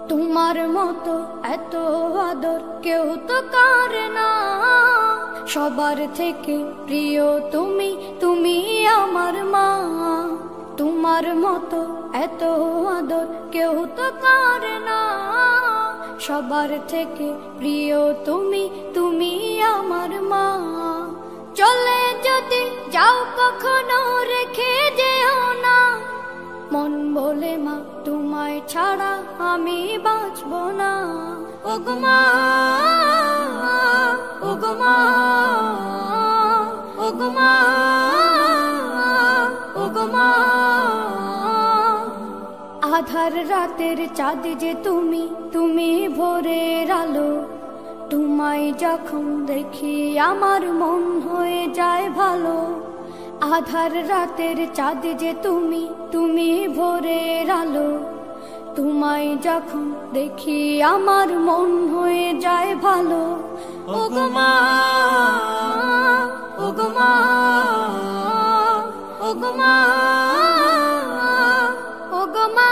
তোমার মতো এত আদর কেউ তো করে না, সবার থেকে প্রিয় তুমি, তুমি আমার মা। তোমার মতো এত আদর কেউ তো করে না, সবার থেকে প্রিয় তুমি, তুমি আমার মা। চলে যদি যাও কখনো রেখে যেও না, মন বলে মা তোমায় ছাড়া আমি বাঁচব না। ওগো মা, ওগো মা, ওগো মা, ওগো মা। আধার রাতের চাঁদ যে তুমি, তুমি ভোরের আলো। তোমায় যখন দেখি আমার মন হয়ে যায় ভালো। আধার রাতের চাঁদ যে তুমি, তুমি ভোরের আলো। তোমায় যখন দেখি আমার মন হয়ে যায় ভালো। ওগো মা, ওগো মা, ওগো মা, ওগো মা।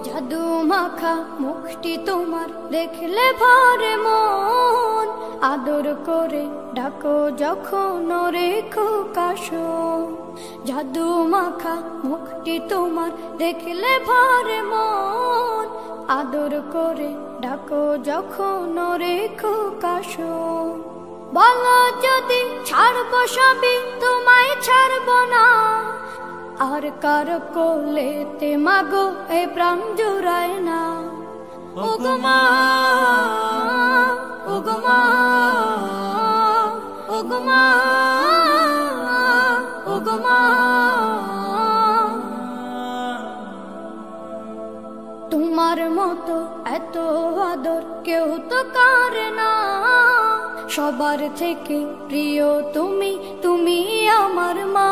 জাদু মাখা মুখটি তোমার দেখলে ভরে মন, আদর করে ডাকো যখন রেখো কাশো। জাদু মাখা মুখটি তোমার দেখলে ভরে মন, আদর করে ডাকো যখন রেখো কাশো। বলো যদি ছাড়বো সবই তোমায় ছাড়বো না, আর কার কোলেতে মাগো এ প্রাণ জুড়ায় না। ওগো মা, ওগো মা, ওগো মা, ওগো মা। তোমার মতো এত আদর কেউ তো করে না, সবার থেকে প্রিয় তুমি, তুমি আমার মা।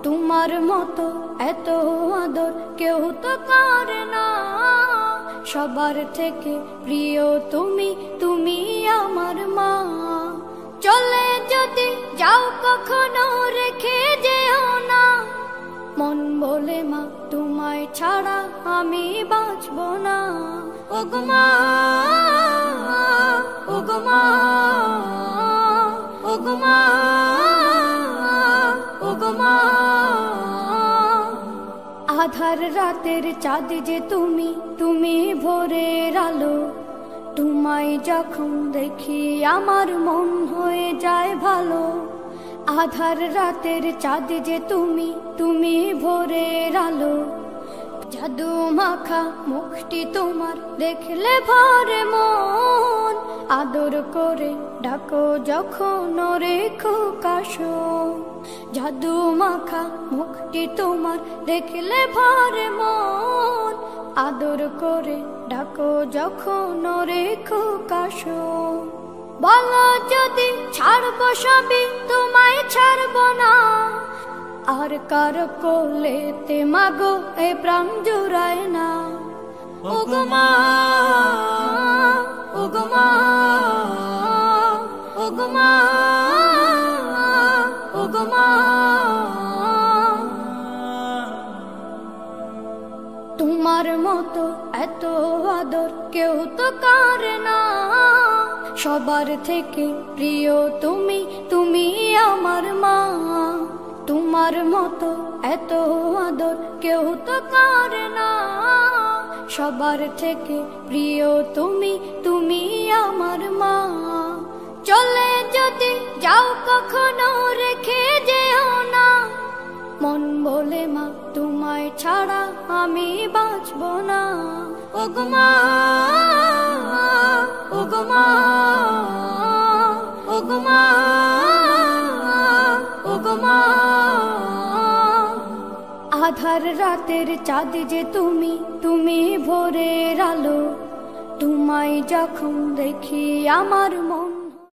তোমার মতো এত আদর কেউ তো করে না, সবার থেকে প্রিয় তুমি, তুমি আমার মা। চলে যদি যাও কখনো রেখে যেও না, মন বলে মা তোমায় ছাড়া আমি বাঁচব না। ওগো মা, ওগো মা, ওগো মা, ওগো মা। আধার রাতের চাঁদ যে তুমি, তুমি ভোরের আলো। তোমায় যখন দেখি আমার মন হয়ে যায় ভালো। আধার রাতের চাঁদ যে তুমি, তুমি ভোরের আলো। জাদু মাখা মুখটি তোমার দেখলে ভরে মন, আদর করে ডাকো যখন রেখো কাশো। জাদু মাখা মুখটি তোমার দেখলে ভরে মন, আদর করে ডাকো যখন রেখো কাশো। বলো যদি ছাড়বো সবই তোমায় ছাড়বো না, আর কার কোলেতে মাগো এ প্রাণ জুড়ায় না। ওগো মা, ওগো মা, ওগো মা, ওগো মা। তোমার মতো এত আদর কেউ তো করে না, সবার থেকে প্রিয় তুমি, তুমি আমার মা। তোমার মতো এত আদর কেউ তো করে না, সবার থেকে প্রিয় তুমি, তুমি আমার মা। চলে যদি যাও কখনো রেখে যেও না, মন বলে মা তোমায় ছাড়া আমি বাঁচব না। ওগো মা, ওগো মা, ওগো মা, ওগো মা। আধার রাতের চাঁদ যে তুমি, তুমি ভোরের আলো। তোমায় যখন দেখি আমার